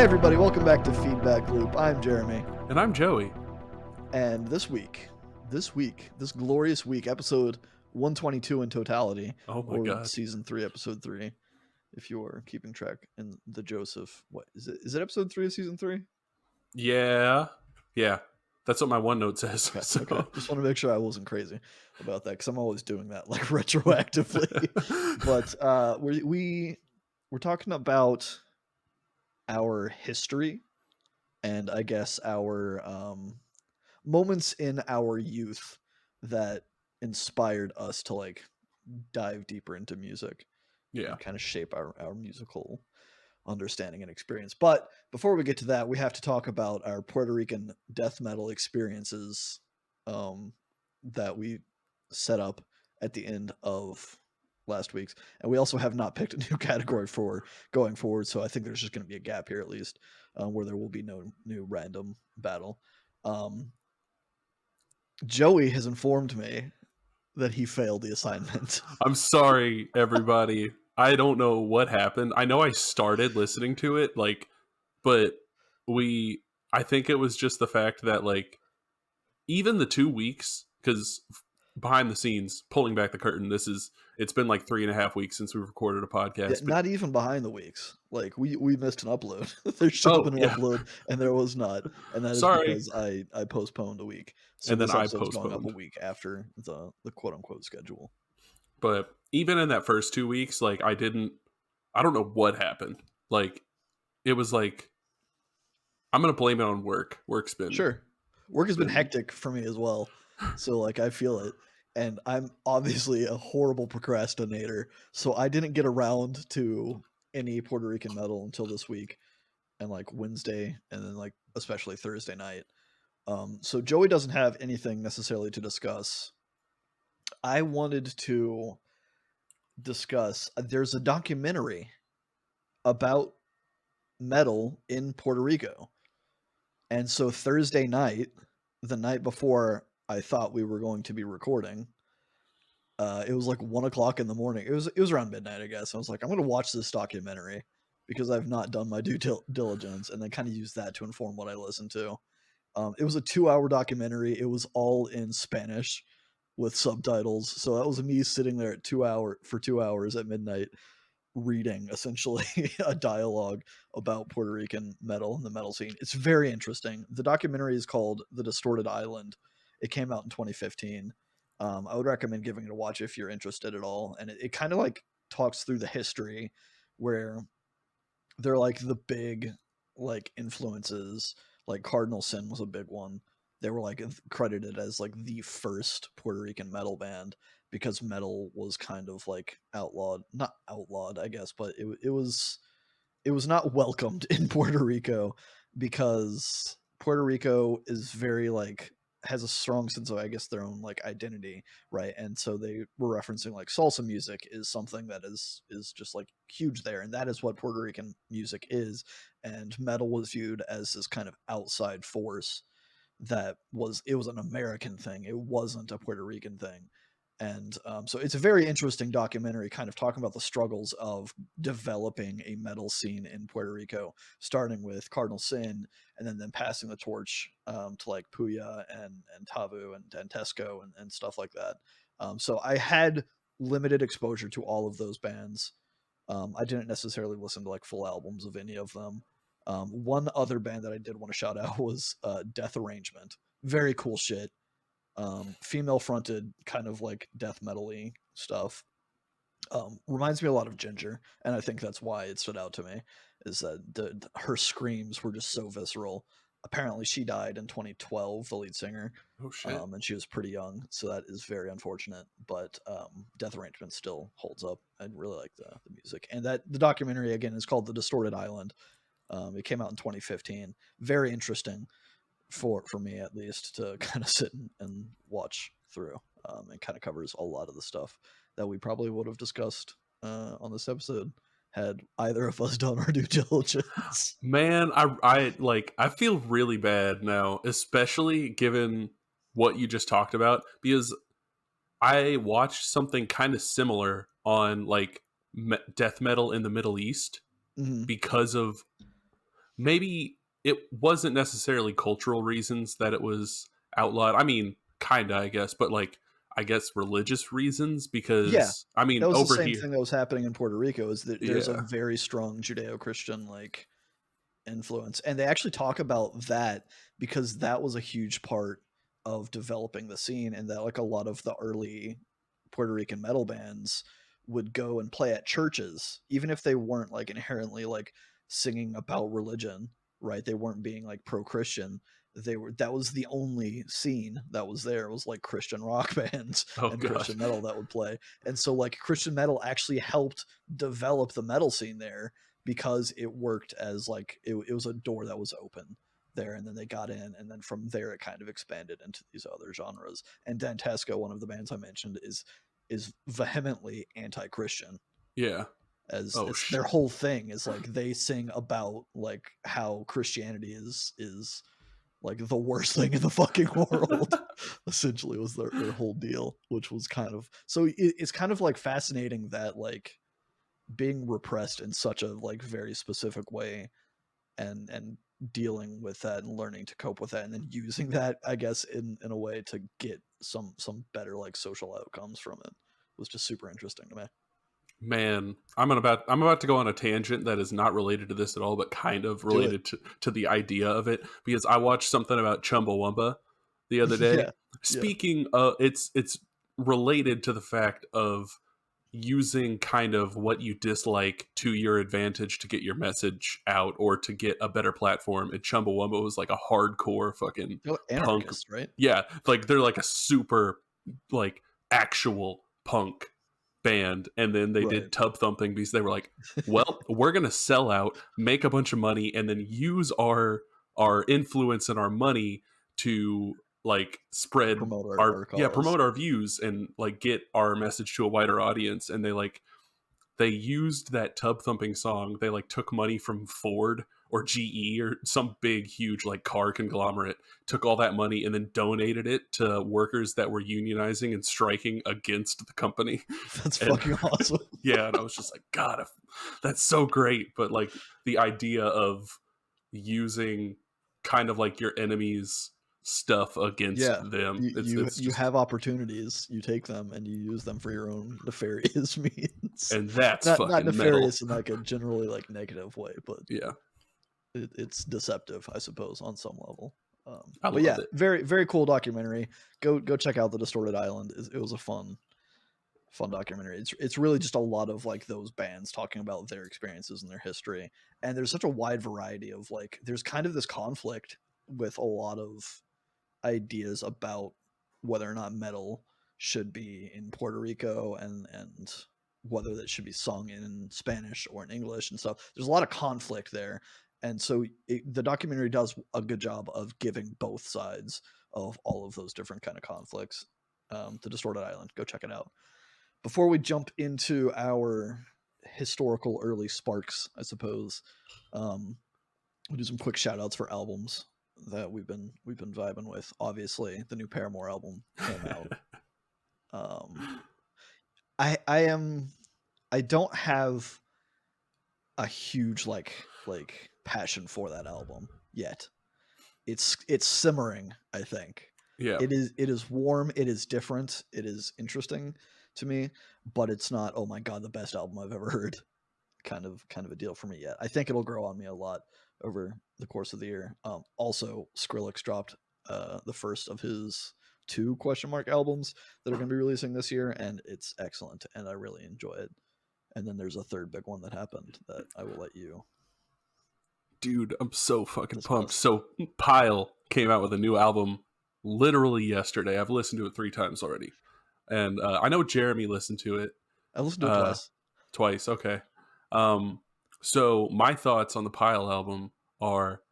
Hey everybody, welcome back to FeedbackLoop. I'm Jeremy. And I'm Joey. And this glorious week, episode 122 in totality, Oh my or God. season 3, episode 3, if you're keeping track in the Joseph. What is it? Is it episode 3 of season 3? Yeah. That's what my OneNote says. Okay, So. okay. Just want to make sure I wasn't crazy about that, because I'm always doing that, like, retroactively. But we're talking about our history and I guess our moments in our youth that inspired us to like dive deeper into music and kind of shape our musical understanding and experience. But before we get to that, we have to talk about our Puerto Rican death metal experiences that we set up at the end of last week's, and we also have not picked a new category for going forward, so I think there's just going to be a gap here at least, where there will be no new random battle. Joey has informed me that he failed the assignment. I'm sorry, everybody. I don't know what happened. I know I started listening to it, but I think it was just the fact that, like, even the 2 weeks, because behind the scenes, pulling back the curtain, it's been like 3.5 weeks since we recorded a podcast. Yeah, not even behind the weeks. Like, we missed an upload. There should have been an upload, and there was not. And that is because I postponed a week. So and then this I episode's postponed going up a week after the quote unquote schedule. But even in that first 2 weeks, like, I don't know what happened. Like, it was like, I'm gonna blame it on work. Work's been Work has been hectic for me as well. So like, I feel it. And I'm obviously a horrible procrastinator. So I didn't get around to any Puerto Rican metal until this week and like Wednesday, and then like especially Thursday night. So Joey doesn't have anything necessarily to discuss. I wanted to discuss, there's a documentary about metal in Puerto Rico. And so Thursday night, the night before I thought we were going to be recording, it was like 1:00 in the morning. It was around midnight, I guess. I was like, I'm going to watch this documentary because I've not done my due diligence, and then kind of use that to inform what I listen to. It was a 2-hour documentary. It was all in Spanish with subtitles. So that was me sitting there for 2 hours at midnight, reading essentially a dialogue about Puerto Rican metal and the metal scene. It's very interesting. The documentary is called The Distorted Island. It came out in 2015. I would recommend giving it a watch if you're interested at all. And it kind of like talks through the history where they're like the big like influences. Like Cardinal Sin was a big one. They were like credited as like the first Puerto Rican metal band because metal was kind of like not outlawed, I guess, but it was not welcomed in Puerto Rico because Puerto Rico is very like has a strong sense of, I guess, their own like identity, right? And so they were referencing like salsa music is something that is just like huge there, and that is what Puerto Rican music is. And metal was viewed as this kind of outside force it was an American thing. It wasn't a Puerto Rican thing. And so it's a very interesting documentary kind of talking about the struggles of developing a metal scene in Puerto Rico, starting with Cardinal Sin and then passing the torch to like Puya and Tavu and Tesco and stuff like that. So I had limited exposure to all of those bands. I didn't necessarily listen to like full albums of any of them. One other band that I did want to shout out was Death Arrangement. Very cool shit. Female fronted kind of like death metal-y stuff. Reminds me a lot of Ginger, and I think that's why it stood out to me, is that her screams were just so visceral. Apparently she died in 2012, the lead singer. Oh shit. And she was pretty young, so that is very unfortunate, but Death Arrangement still holds up. I really like the music. And that the documentary again is called The Distorted Island. It came out in 2015. Very interesting for me, at least, to kind of sit and watch through. And kind of covers a lot of the stuff that we probably would have discussed on this episode had either of us done our due diligence. Man, I feel really bad now, especially given what you just talked about, because I watched something kind of similar on like death metal in the Middle East because of maybe it wasn't necessarily cultural reasons that it was outlawed. I mean, kinda, I guess, but like I guess religious reasons Yeah. because I That mean was the over same here, thing that was happening in Puerto Rico is that there's a yeah. very strong Judeo-Christian, like, influence, and they actually talk about that because that was a huge part of developing the scene, and that, like, a lot of the early Puerto Rican metal bands would go and play at churches, even if they weren't, like, inherently, like, singing about religion, right? They weren't being, like, pro-Christian. They were that was the only scene that was there, was, like, Christian rock bands Oh and god. Christian metal that would play, and so, like, Christian metal actually helped develop the metal scene there because it worked as, like, it was a door that was open there, and then they got in, and then from there it kind of expanded into these other genres. And Dantesco, one of the bands I mentioned, is vehemently anti-Christian, Yeah. Oh as their shit. whole thing is, like, they sing about, like, how Christianity is like the worst thing in the fucking world. Essentially was their whole deal, which was kind of so it's kind of like fascinating that, like, being repressed in such a, like, very specific way, and dealing with that and learning to cope with that, and then using that, I guess, in a way to get some better, like, social outcomes from it, was just super interesting to me. Man, I'm about to go on a tangent that is not related to this at all, but kind of Do it. related to the idea of it because I watched something about Chumbawamba the other day. Yeah. Yeah. Speaking of, it's related to the fact of using kind of what you dislike to your advantage to get your message out or to get a better platform. And Chumbawamba was like a hardcore fucking They're punk. anarchists, right? Yeah, like they're like a super like actual punk band, and then they Right. did tub thumping because they were like, well, we're gonna sell out, make a bunch of money, and then use our influence and our money to like spread Promote our our yeah, cause. promote our views and like get our message to a wider audience. And they used that tub thumping song. They like took money from Ford or GE or some big huge like car conglomerate, took all that money and then donated it to workers that were unionizing and striking against the company. That's And fucking awesome. yeah, and I was just like, God, that's so great. But like the idea of using kind of like your enemy's stuff against Yeah. them, it's You just, have opportunities, you take them, and you use them for your own nefarious means. and that's Not fucking metal. nefarious in, like, a generally, like, negative way, but Yeah, it's deceptive, I suppose, on some level. I But love yeah, it. very very cool documentary. Go check out the Distorted Island. It was a fun documentary. It's really just a lot of, like, those bands talking about their experiences and their history. And there's such a wide variety of, like, there's kind of this conflict with a lot of ideas about whether or not metal should be in Puerto Rico, and whether that should be sung in Spanish or in English and stuff. There's a lot of conflict there, and so the documentary does a good job of giving both sides of all of those different kind of conflicts. The Distorted Island, go check it out. Before we jump into our historical early sparks, I suppose, we'll do some quick shout outs for albums that we've been vibing with. Obviously, the new Paramore album came out. Um, I am I don't have a huge, like passion for that album yet. It's simmering, I think. Yeah. It is warm, it is different, it is interesting to me, but it's not, oh my god, the best album I've ever heard kind of a deal for me yet. I think it'll grow on me a lot over the course of the year. Also, Skrillex dropped the first of his two question mark albums that are going to be releasing this year, and it's excellent, and I really enjoy it. And then there's a third big one that happened that I will let you Dude, I'm so fucking pumped. discuss. So Pile came out with a new album literally yesterday. I've listened to it 3 times already, and I know Jeremy listened to it I listened to it uh, twice. twice. Okay, um, so my thoughts on the Pile album are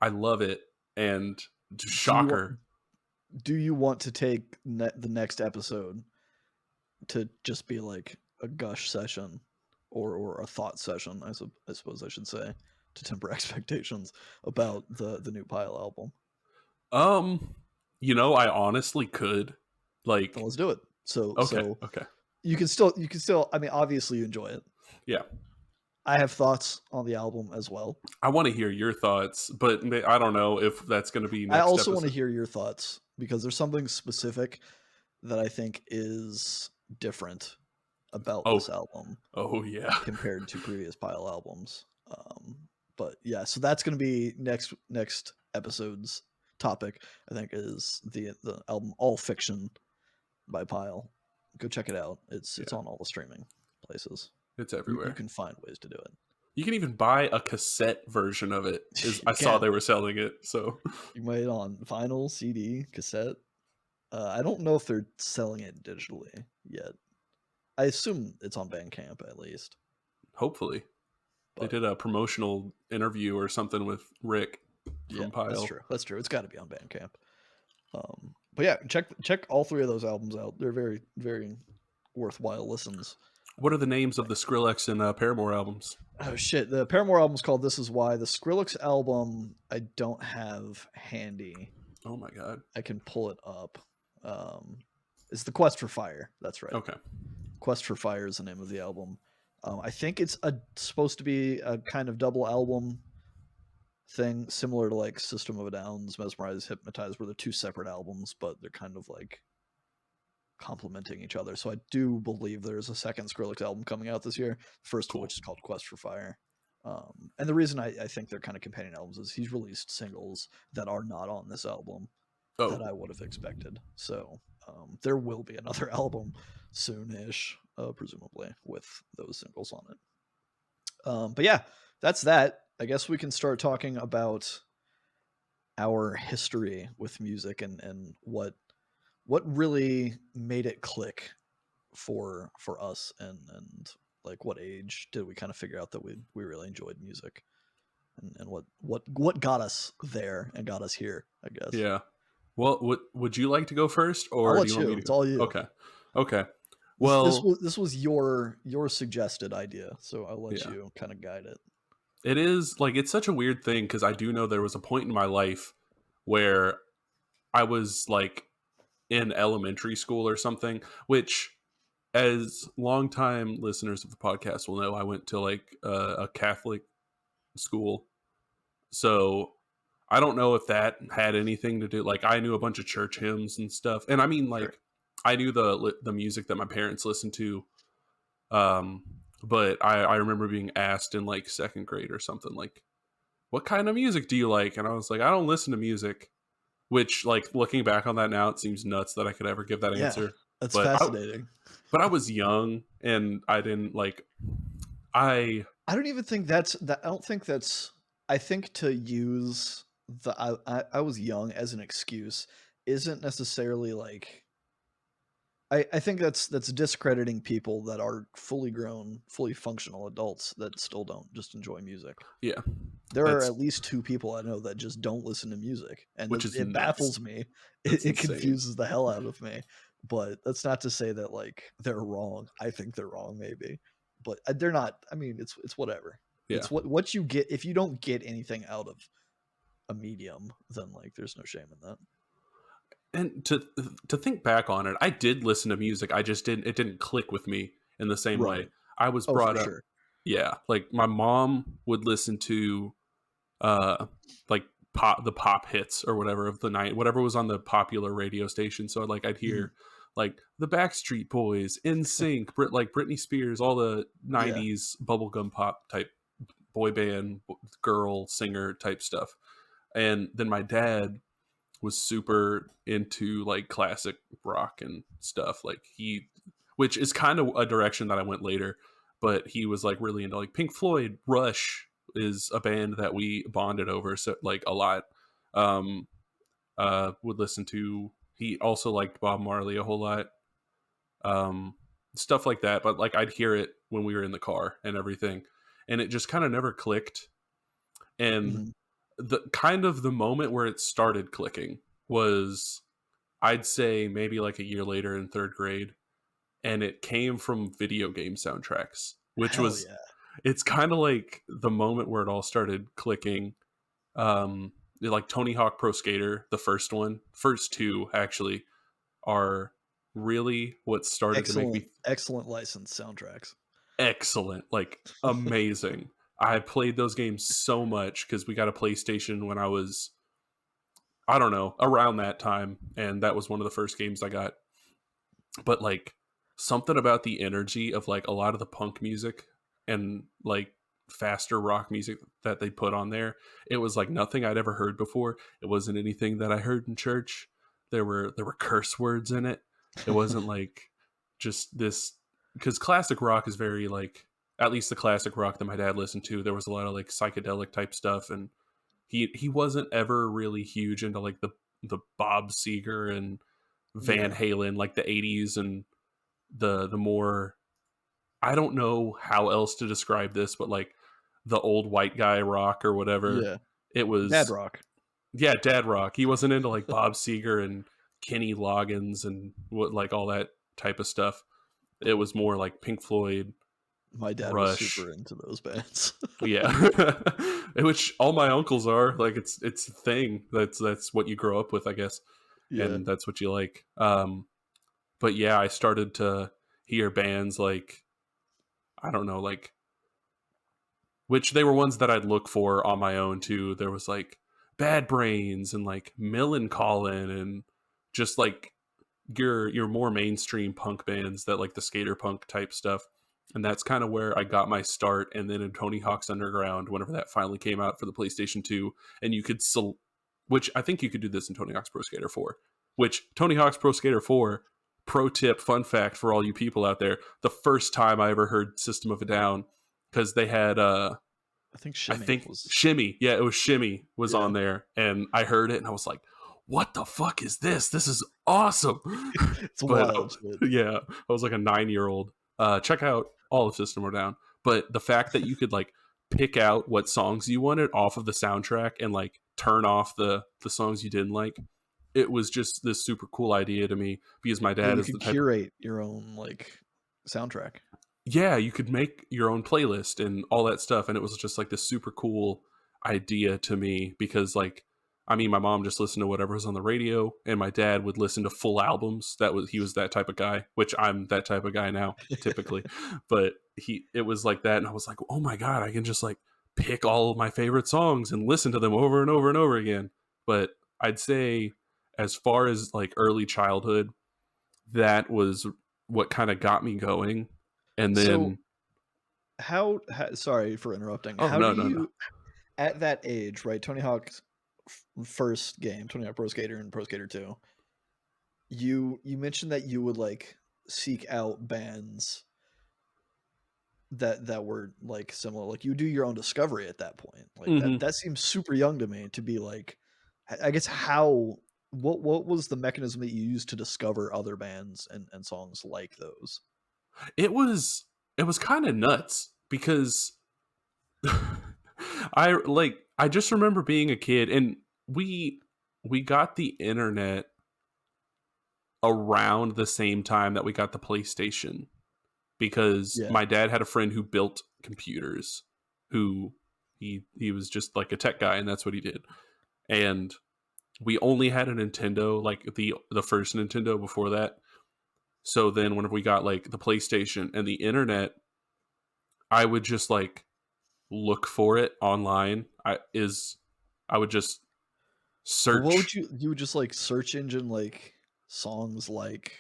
I love it, and Do you want shocker, do you want to take the next episode to just be like a gush session, or a thought session, I suppose I should say, to temper expectations about the new Pile album. um, I honestly could Then like let's do it. So okay, so okay, you can still, I mean, obviously you enjoy it. yeah, I have thoughts on the album as well. I want to hear your thoughts, but I don't know if that's going to be I next also want to episode. hear your thoughts because there's something specific that I think is different about this Oh, album oh yeah, compared to previous Pile albums. But yeah, so that's going to be next episode's topic. I think is the album All Fiction by Pile. Go check it out. It's yeah. on all the streaming places. It's You everywhere. can find ways to do it. You can even buy a cassette version of it. Is You I saw can. they were selling it, so You might on vinyl, CD, cassette. I don't know if they're selling it digitally yet. I assume it's on Bandcamp at least. hopefully they But did a promotional interview or something with Rick yeah, from that's Pile. true. That's true. It's got to be on Bandcamp. But yeah, check all three of those albums out. They're very very worthwhile listens. What are the names of the Skrillex and Paramore albums? Oh shit, the Paramore album's called "This Is Why." The Skrillex album I don't have handy. Oh my god. I can pull it up. It's the Quest for Fire. That's right. Okay. Quest for Fire is the name of the album. I think it's supposed to be a kind of double album thing, similar to like System of a Down's Mesmerize, Hypnotize, where they're two separate albums, but they're kind of like complementing each other. So I do believe there's a second Skrillex album coming out this year, first of Cool. which is called Quest for Fire. And the reason I think they're kind of companion albums is he's released singles that are not on this album that Oh, I would have expected. So there will be another album soonish, presumably, with those singles on it. But yeah, that's that. I guess we can start talking about our history with music and what really made it click for us and like what age did we kind of figure out that we really enjoyed music and what got us there and got us here, I guess. yeah. Well, would you like to go first, I'll or do let you want you. me to It's go? all you. Okay. Okay. This Well, was your suggested idea, so I'll let yeah. you kind of guide it. It is like it's such a weird thing because I do know there was a point in my life where I was like in elementary school or something, which, as longtime listeners of the podcast will know, I went to like a Catholic school. So I don't know if that had anything to do. Like I knew a bunch of church hymns and stuff, and I mean Sure. like I knew the music that my parents listened to. Um, but I remember being asked in like second grade or something like, "What kind of music do you like?" And I was like, "I don't listen to music." Which, like, looking back on that now, it seems nuts that I could ever give that Yeah, answer. that's But fascinating. I was young and I didn't like. I I don't even think that's that. I don't think that's. I think to use the I was young as an excuse isn't necessarily like. I think that's discrediting people that are fully grown, fully functional adults that still don't just enjoy music. yeah, There are that's at least two people I know that just don't listen to music, and which is it nuts. baffles me. That's It insane. confuses the hell out of me. But that's not to say that like they're wrong. I think they're wrong, maybe, but they're not. I mean, it's whatever. Yeah, It's what you get. If you don't get anything out of a medium, then like there's no shame in that. and to think back on it, I did listen to music. I just didn't. It didn't click with me in the same way. Right. I was Oh, for brought up. sure. Yeah, like my mom would listen to uh like pop hits or whatever of the night, whatever was on the popular radio station. So like I'd Mhm. hear like the Backstreet Boys, NSYNC, like Britney Spears, all the Yeah. 90s bubblegum pop type boy band girl singer type stuff. And then my dad was super into like classic rock and stuff. Like he, which is kind of a direction that I went later, but he was like really into like Pink Floyd. Rush is a band that we bonded over, so like a lot. Um, would listen to. He also liked Bob Marley a whole lot. Um, stuff like that. But like I'd hear it when we were in the car and everything, and it just kind of never clicked. And Mhm. the kind of the moment where it started clicking was, I'd say, maybe like a year later in third grade, and it came from video game soundtracks, which Hell was, yeah. it's kind of like the moment where it all started clicking. Like Tony Hawk Pro Skater, the first two actually are really what started to make Excellent, me excellent licensed soundtracks. excellent, like amazing. I played those games so much because we got a PlayStation when I was, I don't know, around that time, and that was one of the first games I got. But like something about the energy of like a lot of the punk music and like faster rock music that they put on there, it was like nothing I'd ever heard before. It wasn't anything that I heard in church. There were curse words in it. It wasn't like just this, because classic rock is very like, at least the classic rock that my dad listened to, there was a lot of like psychedelic type stuff, and he wasn't ever really huge into like the Bob Seger and Van Yeah, Halen, like the 80s, and the more, I don't know how else to describe this, but like the old white guy rock or whatever. yeah, It dad was, rock. yeah, dad rock. He wasn't into like Bob Seger and Kenny Loggins and what, like all that type of stuff. It was more like Pink Floyd, My dad was Rush. super into those bands. Yeah. Which all my uncles are. Like it's a thing. That's what you grow up with, I guess. Yeah. And that's what you like. But yeah, I started to hear bands like, I don't know, like, which they were ones that I'd look for on my own too. There was like Bad Brains and like Millencolin and just like your more mainstream punk bands that like the skater punk type stuff. And that's kind of where I got my start. And then in Tony Hawk's Underground, whenever that finally came out for the PlayStation 2, and you could which I think you could do this in Tony Hawk's Pro Skater 4, which Tony Hawk's Pro Skater 4, pro tip, fun fact for all you people out there, the first time I ever heard System of a Down, because they had I think I Shimmy think was. Shimmy, yeah, it was Shimmy was Yeah. on there, and I heard it and I was like, what the fuck is this? This is awesome. It's But wild shit. yeah, I was like a 9-year-old. Check out all of System of a Down. But the fact that you could like pick out what songs you wanted off of the soundtrack and like turn off the songs you didn't like, it was just this super cool idea to me, because my Yeah, dad you is the could type of, curate your own like soundtrack. yeah, you could make your own playlist and all that stuff, and it was just like this super cool idea to me, because like, I mean, my mom just listened to whatever was on the radio, and my dad would listen to full albums. He was that type of guy, which I'm that type of guy now typically. But it was like that, and I was like, oh my god, I can just like pick all of my favorite songs and listen to them over and over and over again. But I'd say, as far as like early childhood, that was what kind of got me going. And So then, sorry for interrupting. oh How do no, no, no. you at that age, right? Tony Hawk's first game, Tony Hawk Pro Skater and Pro Skater 2. You mentioned that you would like seek out bands that were like similar. Like you do your own discovery at that point. Like Hmm. that seems super young to me to be like, I guess how what was the mechanism that you used to discover other bands and songs like those? It was kind of nuts, because I just remember being a kid, and we got the internet around the same time that we got the PlayStation, because Yeah. my dad had a friend who built computers, who he was just like a tech guy, and that's what he did. And we only had a Nintendo, like the first Nintendo before that. So then whenever we got like the PlayStation and the internet, I would just like look for it online. I would just But what search. would you would just like search engine like songs like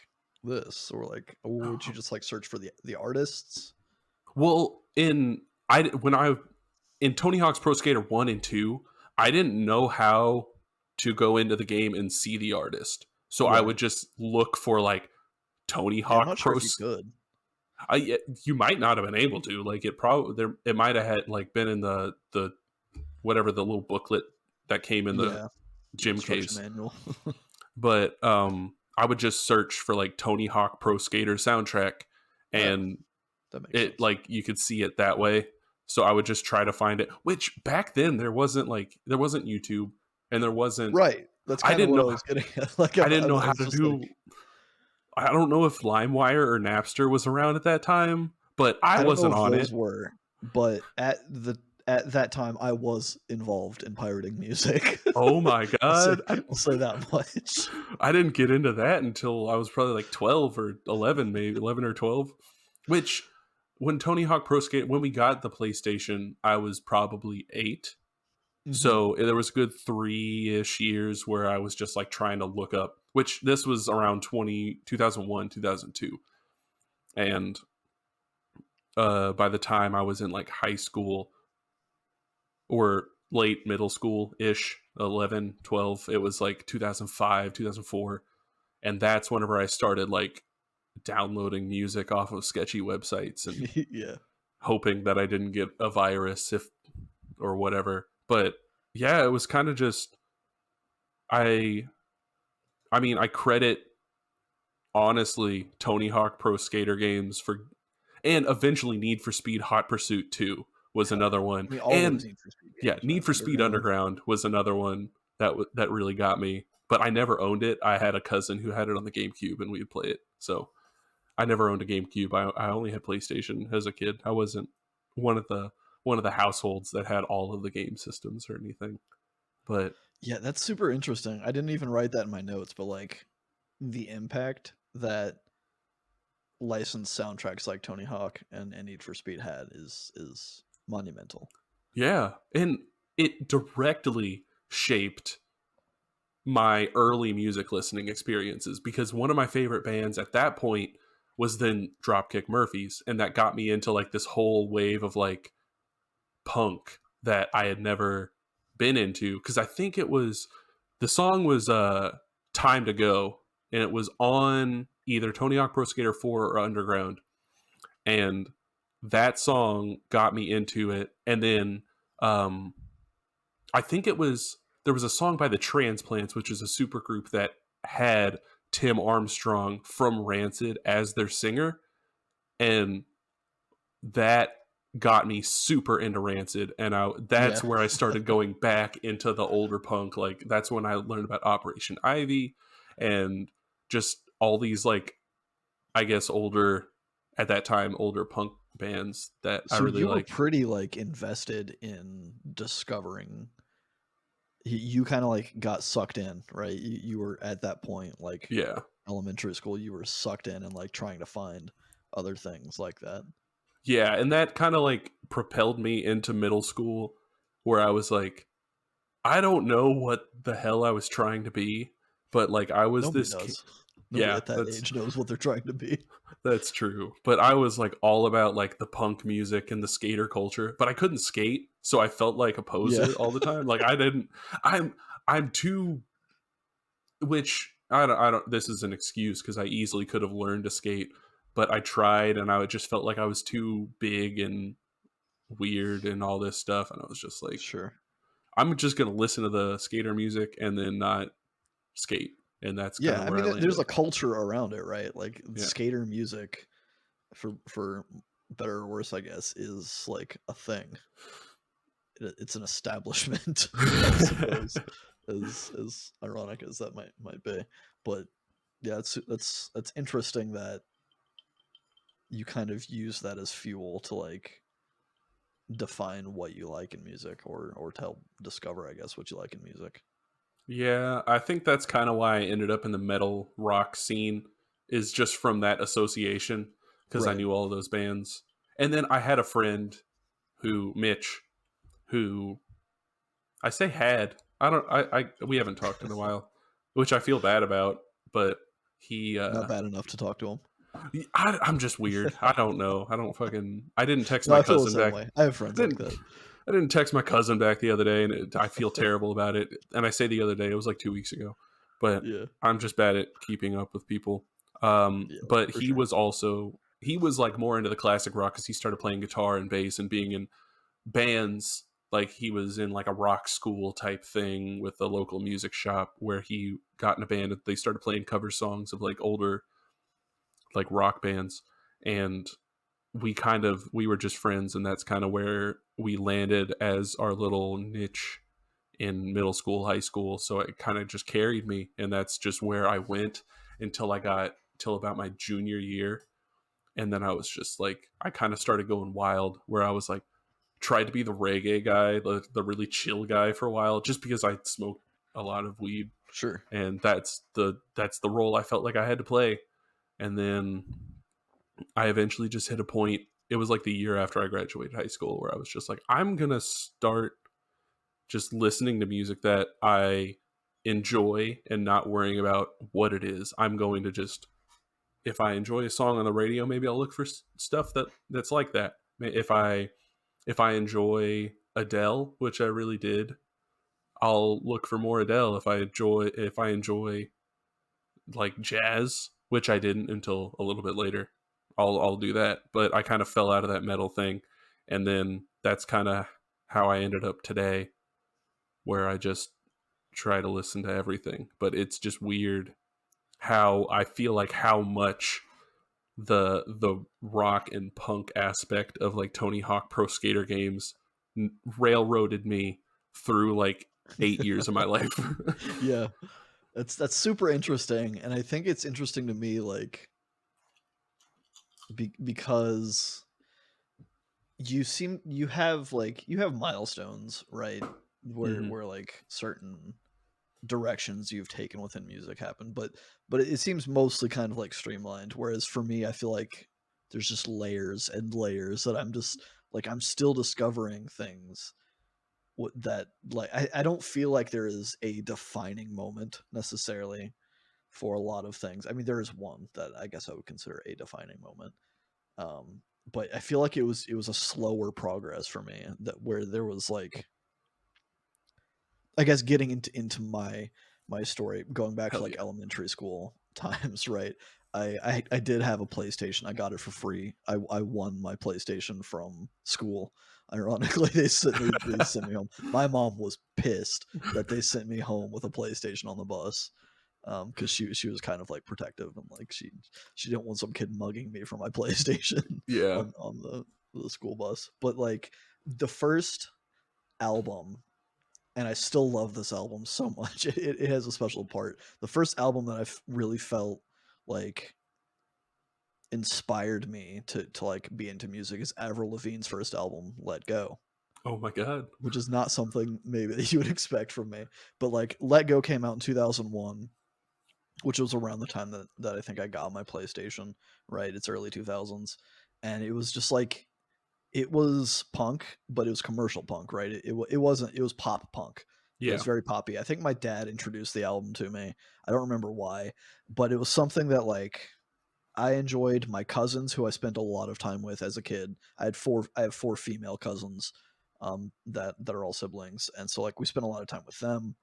this or would you just like search for the artists? Well, when I in Tony Hawk's Pro Skater 1 and 2, I didn't know how to go into the game and see the artist. So I Right. would just look for like Tony Yeah, I'm Hawk not sure Pro. if you could. You might not have been able to. Like it might have had like been in the whatever, the little booklet that came in the Yeah, the gym instruction case. manual. But I would just search for like Tony Hawk Pro Skater soundtrack, Oh, and that makes it, sense. like, you could see it that way. So I would just try to find it, which back then there wasn't YouTube, and there wasn't, Right. That's I kind of didn't what I know was getting at. Like I didn't know I how was to just like do, I don't know if LimeWire or Napster was around at that time, but I I don't know wasn't if on those it. were, but at that time I was involved in pirating music. Oh my I'll say god. I'll say that much. I didn't get into that until I was probably like 12 or 11, maybe 11 or 12, which when Tony Hawk Pro Skate, when we got the PlayStation, I was probably 8. Mhm. So there was a good 3-ish years where I was just like trying to look up, which this was around 2001, 2002. And by the time I was in like high school or late middle school ish, 11, 12, it was like 2005, 2004. And that's whenever I started like downloading music off of sketchy websites and Yeah. hoping that I didn't get a virus if or whatever. But yeah, it was kind of just I I mean, I credit honestly Tony Hawk Pro Skater games for, and eventually Need for Speed Hot Pursuit 2 was Hell another yeah. one. I mean, all And those Need for Speed yeah, games, Need man. for Speed Underground. Underground was another one that really got me. But I never owned it. I had a cousin who had it on the GameCube and we would play it. So I never owned a GameCube. I only had PlayStation as a kid. I wasn't one of the households that had all of the game systems or anything. But Yeah, that's super interesting. I didn't even write that in my notes, but like the impact that licensed soundtracks like Tony Hawk and Need for Speed had is monumental. yeah, and it directly shaped my early music listening experiences because one of my favorite bands at that point was then Dropkick Murphys, and that got me into like this whole wave of like punk that I had never been into because I think it was the song was Time to Go, and it was on either Tony Hawk Pro Skater 4 or Underground, and that song got me into it. And then um I think it was there was a song by the Transplants, which is a super group that had Tim Armstrong from Rancid as their singer, and that got me super into Rancid. And Yeah. that's where I started going back into the older punk. Like that's when I learned about Operation Ivy and just all these like I guess older at that time older punk bands that I So really you were liked. pretty like invested in discovering. You kind of like got sucked in, right? You were at that point, like Yeah. elementary school. You were sucked in and like trying to find other things like that. Yeah, and that kind of like propelled me into middle school where I was like, I don't know what the hell I was trying to be, but like I was Nobody this does. Nobody yeah, at that age knows what they're trying to be. that's true. But I was like all about like the punk music and the skater culture, but I couldn't skate, so I felt like a Yeah, poser all the time. Like I didn't I'm too which I don't this is an excuse cuz I easily could have learned to skate, but I tried and I just felt like I was too big and weird and all this stuff, and I was just like sure. I'm just gonna listen to the skater music and then not skate, and that's kind Yeah, of I where I mean, there's landed. a culture around it, right? Like Yeah, skater music, for better or worse, I guess, is like a thing. It's an establishment, I suppose, as ironic as that might be. But yeah, that's interesting that you kind of use that as fuel to like define what you like in music, or to help discover, I guess, what you like in music. yeah. I think that's kind of why I ended up in the metal rock scene is just from that association because I Right. knew all of those bands, and then I had a friend who Mitch who I say had I don't I we haven't talked in a while, which I feel bad about, but he Not bad enough to talk to him. I'm just weird. I don't know. I don't fucking. I didn't text No, my I feel the cousin same back. way. I have friends I like didn't. that. I didn't text my cousin back the other day, and I feel terrible about it. And I say the other day, it was like 2 weeks ago. But Yeah. I'm just bad at keeping up with people. Yeah, But for he sure. was also he was like more into the classic rock because he started playing guitar and bass and being in bands. Like he was in like a rock school type thing with a local music shop where he got in a band. They started playing cover songs of like older like rock bands, and we were just friends, and that's kind of where we landed as our little niche in middle school, high school. So it kind of just carried me, and that's just where I went until I got till about my junior year, and then I was just like I kind of started going wild where I was like tried to be the reggae guy, the really chill guy for a while just because I smoked a lot of weed, Sure. and that's the role I felt like I had to play. And then I eventually just hit a point. it was like the year after I graduated high school where I was just like, I'm gonna start just listening to music that I enjoy and not worrying about what it is. I'm going to just, if I enjoy a song on the radio, maybe I'll look for stuff that's like that. If I enjoy Adele, which I really did, I'll look for more Adele. If I enjoy like jazz, which I didn't until a little bit later, I'll do that. But I kind of fell out of that metal thing, and then that's kind of how I ended up today, where I just try to listen to everything. But it's just weird how I feel like how much the rock and punk aspect of like Tony Hawk Pro Skater games railroaded me through like 8 years of my life. Yeah, that's super interesting, and I think it's interesting to me, like, because you have milestones, right? Where Hmm. where like certain directions you've taken within music happen, but it seems mostly kind of like streamlined. Whereas for me, I feel like there's just layers and layers that I'm just like I'm still discovering things that like I don't feel like there is a defining moment necessarily for a lot of things. I mean, there is one that I guess I would consider a defining moment. But I feel like it was a slower progress for me, that where there was like, I guess, getting into my story, going back to Hell like yeah. elementary school times, right? I did have a PlayStation. I got it for free. I won my PlayStation from school. Ironically, they sent me home. My mom was pissed that they sent me home with a PlayStation on the bus, because she was kind of like protective, and like she didn't want some kid mugging me for my PlayStation Yeah. on the school bus. But like the first album, and I still love this album so much. It has a special part. The first album that I really felt like inspired me to like be into music is Avril Lavigne's first album, Let Go, Oh my god. which is not something maybe that you would expect from me. But like Let Go came out in 2001, which was around the time that I think I got my PlayStation, right? It's early 2000s. And it was just like, it was punk, but it was commercial punk, right? It wasn't, it was pop punk. It was Yeah. very poppy. I think my dad introduced the album to me. I don't remember why, but it was something that like I enjoyed. My cousins, who I spent a lot of time with as a kid, I have four female cousins, that are all siblings, and so like we spent a lot of time with them.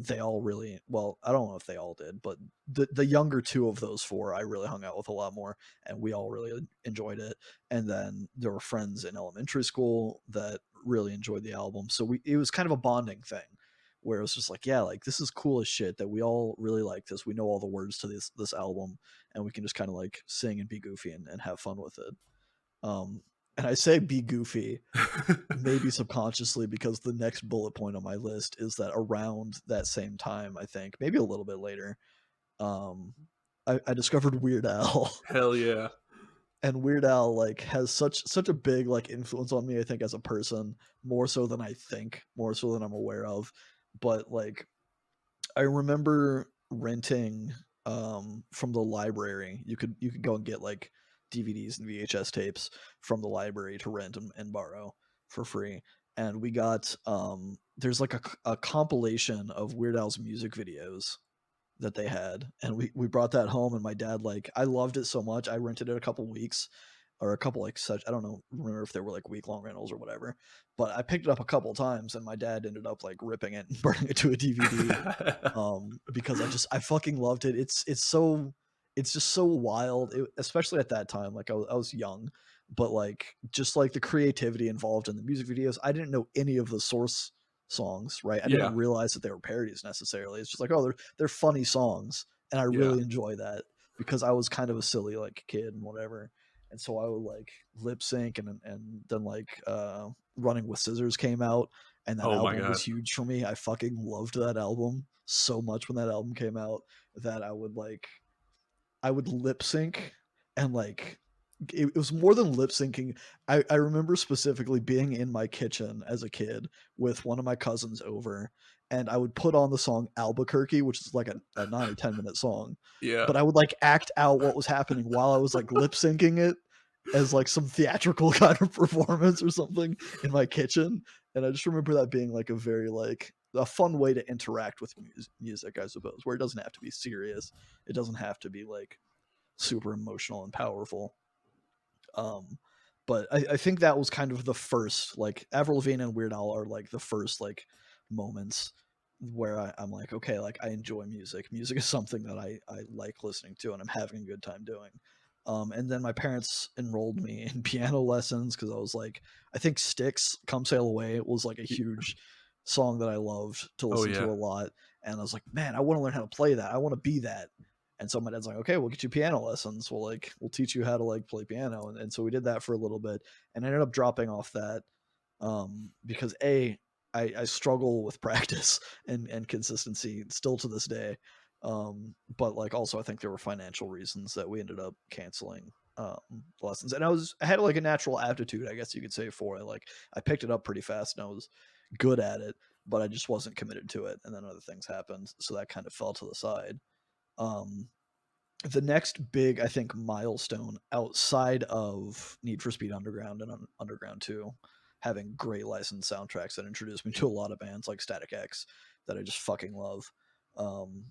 They all really, well, I don't know if they all did, but the younger two of those four I really hung out with a lot more, and we all really enjoyed it. And then there were friends in elementary school that really enjoyed the album, so it was kind of a bonding thing, where it was just like, yeah, like this is cool as shit that we all really like this. We know all the words to this album, and we can just kind of like sing and be goofy and have fun with it. Um, and I say be goofy maybe subconsciously, because the next bullet point on my list is that around that same time, I think maybe a little bit later, um, I discovered Weird Al. Hell yeah. And Weird Al like has such a big like influence on me, I think, as a person, more so than I think, more so than I'm aware of. But like I remember renting, from the library. You could go and get like DVDs and VHS tapes from the library to rent and borrow for free. And we got, there's like a compilation of Weird Al's music videos that they had, and we brought that home, and my dad, like, I loved it so much, I rented it a couple weeks, or a couple, like, such, I don't know, remember if they were like week-long rentals or whatever, but I picked it up a couple times, and my dad ended up like ripping it and burning it to a DVD, because I fucking loved it. It's just so wild, especially at that time. Like I was young, but like just like the creativity involved in the music videos. I didn't know any of the source songs, right? I Yeah. didn't realize that they were parodies necessarily. It's just like, oh, they're funny songs, and I Yeah. really enjoy that because I was kind of a silly like kid and whatever. And so I would like lip sync, and then like Running with Scissors came out, and that Oh my album was god. huge for me. I fucking loved that album so much when that album came out, that I would lip sync, and like it was more than lip syncing. I remember specifically being in my kitchen as a kid with one of my cousins over, and I would put on the song Albuquerque, which is like a 9 or 10 minute song, Yeah. but I would like act out what was happening while I was like lip syncing it. as like some theatrical kind of performance or something in my kitchen. And I just remember that being like a very like a fun way to interact with music, I suppose, where it doesn't have to be serious. It doesn't have to be like super emotional and powerful. Um, but I think that was kind of the first, like Avril Lavigne and Weird Al are like the first like moments where I'm like, okay, like I enjoy music. Music is something that I like listening to and I'm having a good time doing. And then my parents enrolled me in piano lessons because I was like, I think Styx, Come Sail Away was like a huge song that I loved to Oh listen yeah. to a lot. And I was like, man, I want to learn how to play that. I want to be that. And so my dad's like, okay, we'll get you piano lessons. We'll teach you how to like play piano. And so we did that for a little bit and I ended up dropping off that because I struggle with practice and consistency still to this day. But like also I think there were financial reasons that we ended up canceling lessons. And I had like a natural aptitude, I guess you could say, for it. Like I picked it up pretty fast and I was good at it, but I just wasn't committed to it. And then other things happened. So that kind of fell to the side. Um, the next big, I think, milestone outside of Need for Speed Underground and Underground 2 having great licensed soundtracks that introduced me to a lot of bands like Static X that I just fucking love. Um,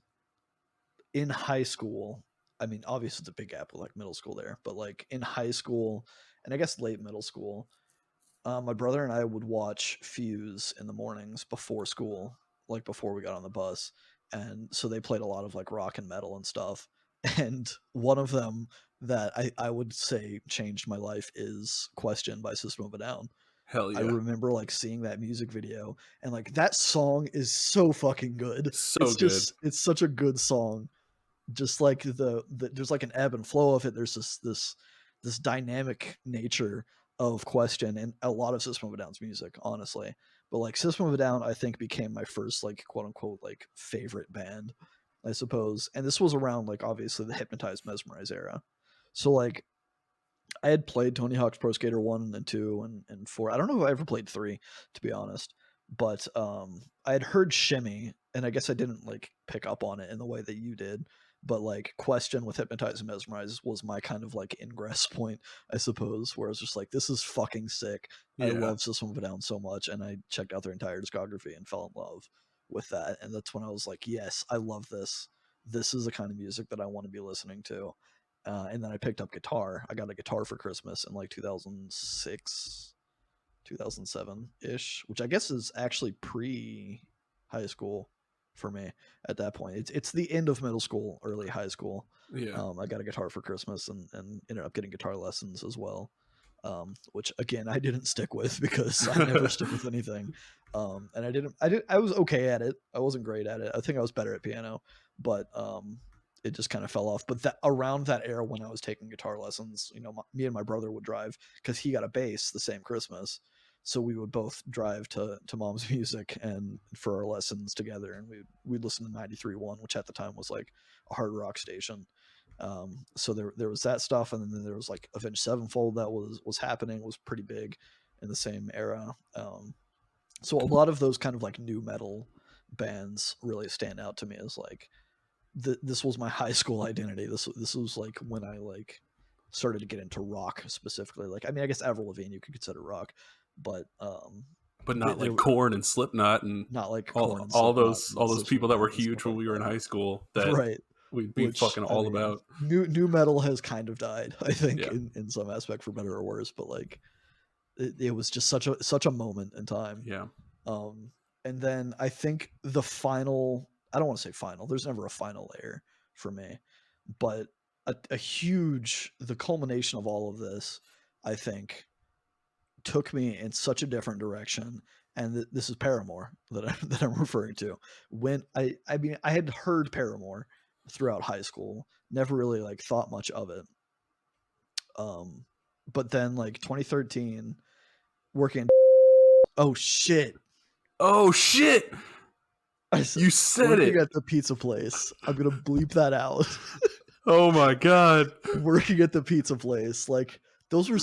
in high school, I mean, obviously it's a big gap with like middle school there, but like in high school and I guess late middle school, my brother and I would watch Fuse in the mornings before school, like before we got on the bus. And so they played a lot of like rock and metal and stuff. And one of them that I would say changed my life is Question by System of a Down. Hell I yeah. remember like seeing that music video and like that song is so fucking good. So good. It's such a good song, just like there's like an ebb and flow of it. There's this dynamic nature of Question and a lot of System of a Down's music, honestly. But like System of a Down, I think became my first like quote unquote like favorite band, I suppose. And this was around like obviously the Hypnotize Mesmerize era. So like I had played Tony Hawk's Pro Skater 1 and 2 and 4. I don't know if I ever played 3, to be honest. But I had heard Shimmy, and I guess I didn't like pick up on it in the way that you did. But like Question with Hypnotize and Mesmerize was my kind of like ingress point, I suppose, where I was just like, this is fucking sick. I Yeah. love System of a Down so much, and I checked out their entire discography and fell in love with that. And that's when I was like, yes, I love this. This is the kind of music that I want to be listening to. And then I picked up guitar. I got a guitar for Christmas in like 2006, 2007 ish, which I guess is actually pre high school for me at that point. It's the end of middle school, early high school. Yeah. I got a guitar for Christmas and ended up getting guitar lessons as well. Which again I didn't stick with because I never stick with anything. And I was okay at it. I wasn't great at it. I think I was better at piano, but it just kind of fell off. But that around that era when I was taking guitar lessons, me and my brother would drive because he got a bass the same Christmas. So we would both drive to mom's music and for our lessons together, and we'd listen to 93.1, which at the time was like a hard rock station. So there was that stuff, and then there was like Avenged Sevenfold that was happening, was pretty big in the same era. So a lot of those kind of like new metal bands really stand out to me as like this was my high school identity. This was like when I like started to get into rock specifically. Like I mean, I guess Avril Lavigne you could consider rock, but But not they like were Korn and Slipknot and not like Korn all and all Slipknot those all and those System of people a that were Down and huge stuff when like we were in that. high school that Right. we'd be Which fucking I all mean, about. new metal has kind of died, I think, Yeah. in some aspect for better or worse. But like, it was just such a moment in time. Yeah. Um, and then I think the final, I don't want to say final. There's never a final layer for me, but a huge, the culmination of all of this, I think, took me in such a different direction. And this is Paramore that I'm referring to. When I mean, I had heard Paramore throughout high school, never really like thought much of it. Um, but then like 2013, working. Oh shit! Oh shit! I said, You said working it. at the pizza place. I'm gonna bleep that out. Oh my god. Working at the pizza place, like those were.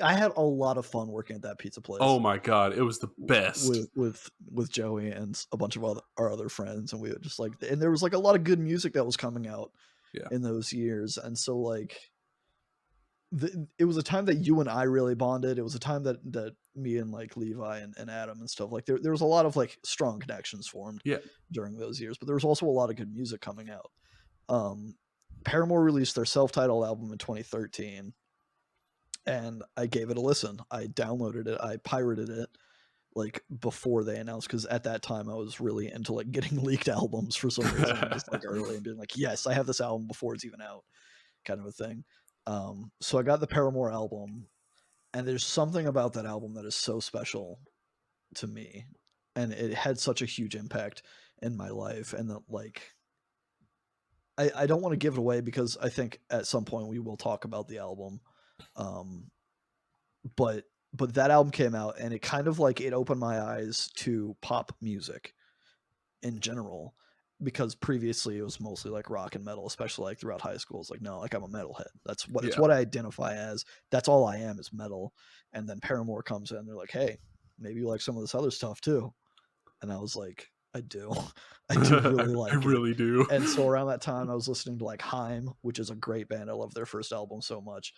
I had a lot of fun working at that pizza Oh place my god. It was the best. with Joey and a bunch of our other friends, and we would just like, and there was like a lot of good music that was coming out Yeah. in those years, and so like it was a time that you and I really bonded. It was a time that me and like Levi and Adam and stuff, like there was a lot of like strong connections formed Yeah. during those years, but there was also a lot of good music coming out. Um, Paramore released their self-titled album in 2013, and I gave it a listen. I downloaded it, I pirated it like before they announced, because at that time I was really into like getting leaked albums for some reason, just like early, and being like, yes, I have this album before it's even out, kind of a thing. So I got the Paramore album, and there's something about that album that is so special to me, and it had such a huge impact in my life, and that like I don't want to give it away because I think at some point we will talk about the album. Um, but that album came out, and it kind of like it opened my eyes to pop music in general, because previously it was mostly like rock and metal, especially like throughout high school. It's like, no, like I'm a metalhead. That's what it's Yeah. what I identify as. That's all I am is metal. And then Paramore comes in, they're like, hey, maybe you like some of this other stuff too. And I was like, I do. I do really I like it. really do. And so around that time I was listening to like Haim, which is a great band. I love their first album so much.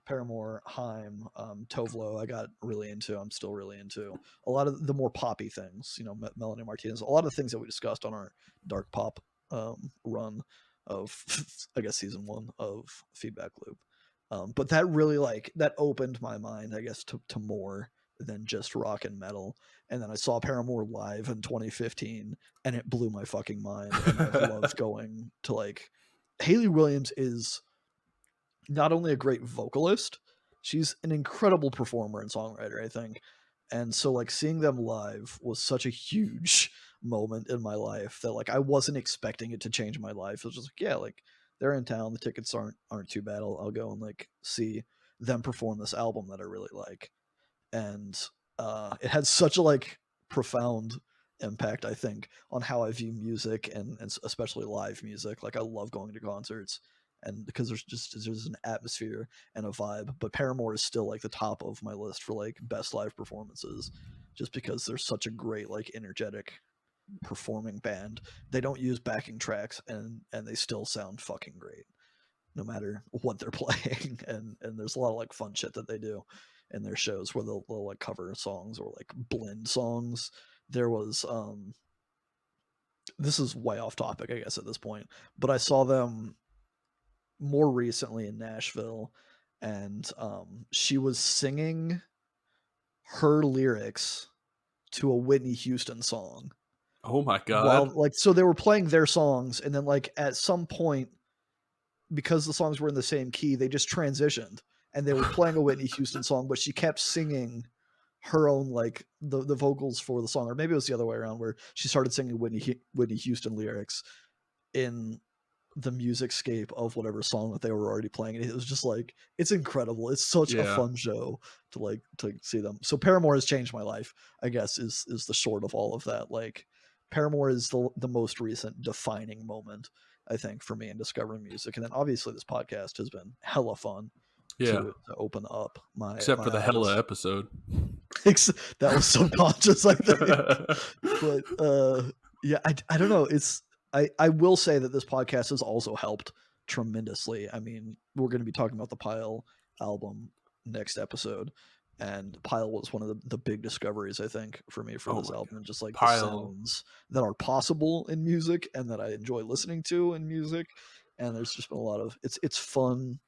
Paramore, Haim, Tovlo, I got really into. I'm still really into a lot of the more poppy things. You know, Melanie Martinez, a lot of things that we discussed on our dark pop run of, I guess, season 1 of Feedback Loop. But that really like that opened my mind, I guess, to more than just rock and metal. And then I saw Paramore live in 2015, and it blew my fucking mind. And I've loved going to like Hayley Williams is not only a great vocalist, she's an incredible performer and songwriter, I think. And so like seeing them live was such a huge moment in my life that like I wasn't expecting it to change my life. It was just like, yeah, like they're in town, the tickets aren't too bad. I'll go and like see them perform this album that I really like. And it had such a like profound impact, I think, on how I view music, and especially live music. Like I love going to concerts, and because there's an atmosphere and a vibe. But Paramore is still like the top of my list for like best live performances, just because they're such a great like energetic performing band. They don't use backing tracks, and they still sound fucking great no matter what they're playing. And there's a lot of like fun shit that they do in their shows where they'll like cover songs or like blend songs. There was this is way off topic, I guess, at this point, but I saw them more recently in Nashville, and she was singing her lyrics to a Whitney Houston song, Oh my while god. like so they were playing their songs, and then like at some point, because the songs were in the same key, they just transitioned, and they were playing a Whitney Houston song, but she kept singing her own like the vocals for the song, or maybe it was the other way around, where she started singing Whitney Houston lyrics in the music scape of whatever song that they were already playing. And it was just like, it's incredible. It's such a Yeah. fun show to see them. So Paramore has changed my life, I guess, is the short of all of that. Like Paramore is the most recent defining moment, I think, for me in discovering music. And then obviously this podcast has been hella fun Yeah. to open up Except my for the hella eyes. episode. That was subconscious, I think. But yeah, I don't know. I will say that this podcast has also helped tremendously. I mean, we're going to be talking about the Pile album next episode, and Pile was one of the big discoveries, I think, for me for Oh this my album, god. and just like the Pile. sounds that are possible in music and that I enjoy listening to in music. And there's just been a lot of it's fun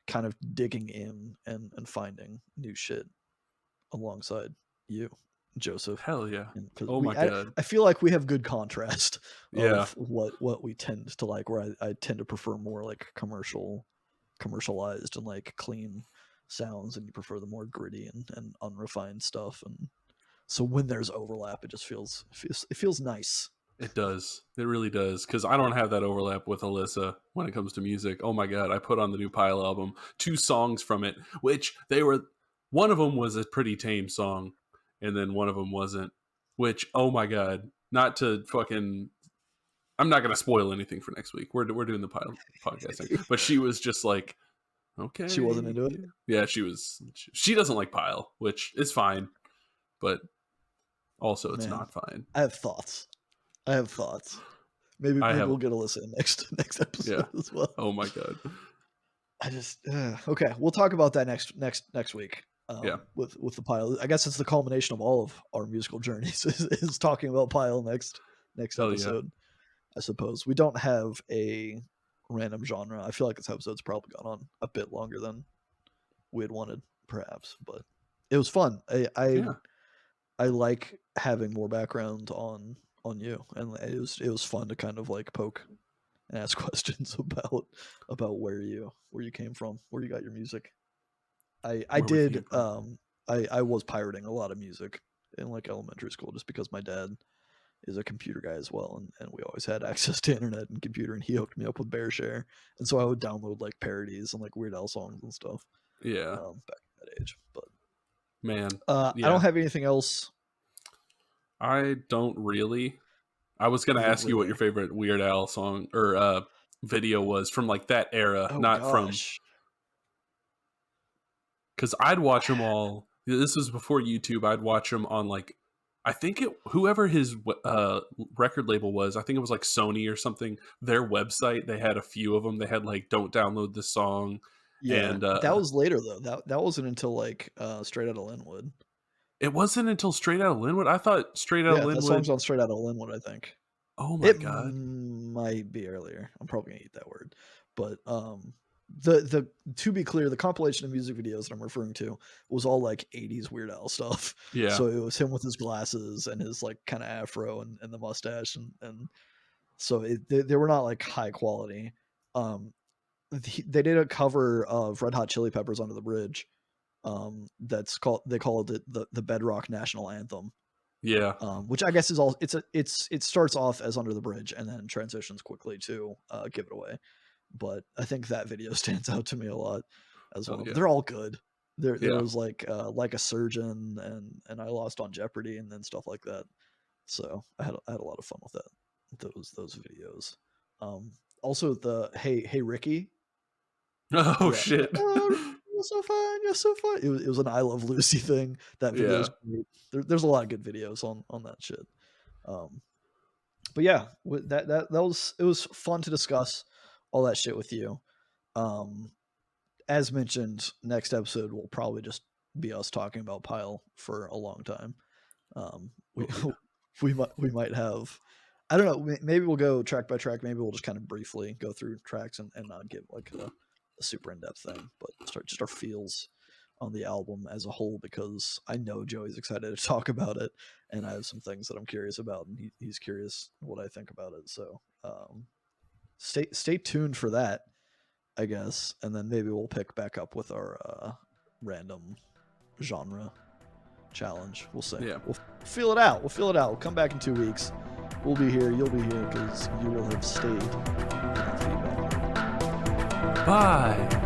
kind of digging in and finding new shit alongside you, Joseph. Hell yeah. Because Oh my god. I feel like we have good contrast Yeah. of what we tend to like. Where I tend to prefer more like commercialized and like clean sounds, and you prefer the more gritty and unrefined stuff. And so when there's overlap, it just feels nice. It does. It really does. Because I don't have that overlap with Alyssa when it comes to music. Oh my god, I put on the new Pile album, 2 songs from it, which they were. One of them was a pretty tame song, and then one of them wasn't. Which, oh my god, not to fucking. I'm not gonna spoil anything for next week. We're doing the Pile podcasting, but she was just like, She wasn't okay, into it. yeah, she was. She doesn't like Pile, which is fine, but also it's Man, not fine. I have thoughts. I have thoughts. Maybe I have, we'll get a listen next yeah. episode as well. Oh my god. I just okay. We'll talk about that next week. Yeah. With the pile. I guess it's the culmination of all of our musical journeys is talking about pile next Hell yeah. episode. I suppose we don't have a random genre. I feel like this episode's probably gone on a bit longer than we had wanted, perhaps, but it was fun. Yeah. I like having more background on you, and it was fun to kind of like poke and ask questions about where you came from, where you got your music. I Where we did came from. I was pirating a lot of music in like elementary school just because my dad is a computer guy as well, and we always had access to internet and computer, and he hooked me up with BearShare, and so I would download like parodies and like Weird Al songs and stuff Yeah. back at that age. But Man. I don't Yeah. have anything else. I don't really. I was gonna ask you what your Really. favorite Weird Al song or video was from like that era, Oh not from gosh. because I'd watch them all. This was before YouTube. I'd watch them on like, I think it whoever his record label was. I think it was like Sony or something. Their website, they had a few of them. They had like "Don't download this song," Yeah, and that was later though. That wasn't until like Straight Outta Linwood. it wasn't until Straight Outta Linwood. I thought Straight Outta Yeah, that song's Linwood. on Straight Outta Linwood, I think. Oh my It god! might be earlier. I'm probably gonna eat that word, but the to be clear, the compilation of music videos that I'm referring to was all like '80s Weird Al stuff. Yeah, So it was him with his glasses and his like kind of afro and the mustache, and so they were not like high quality. Um, they did a cover of Red Hot Chili Peppers Under the Bridge. That's called they called it the Bedrock National Anthem, yeah. which I guess is all it starts off as Under the Bridge and then transitions quickly to Give It Away. But I think that video stands out to me a lot as Hell one of them. yeah, They're all good. There yeah. was like a surgeon and I lost on Jeopardy and then stuff like that. So I had a lot of fun with those videos. Um, Also the Hey Ricky. Oh Yeah. shit. Oh, you're so fun. You're so fun. It was an I Love Lucy thing. That video Yeah, is great. There's a lot of good videos on that shit. Um, but yeah, that was it was fun to discuss all that shit with you. Um, as mentioned, next episode will probably just be us talking about Pile for a long time. We oh yeah, we might have. I don't know. Maybe we'll go track by track. Maybe we'll just kind of briefly go through tracks and not give like a super in depth thing, but start just our feels on the album as a whole because I know Joey's excited to talk about it, and I have some things that I'm curious about, and he's curious what I think about it. So stay tuned for that, I guess, and then maybe we'll pick back up with our random genre challenge. We'll see. yeah. We'll feel it out. We'll feel it out. We'll come back in 2 weeks. We'll be here. You'll be here because you will have stayed in the feedback. Bye.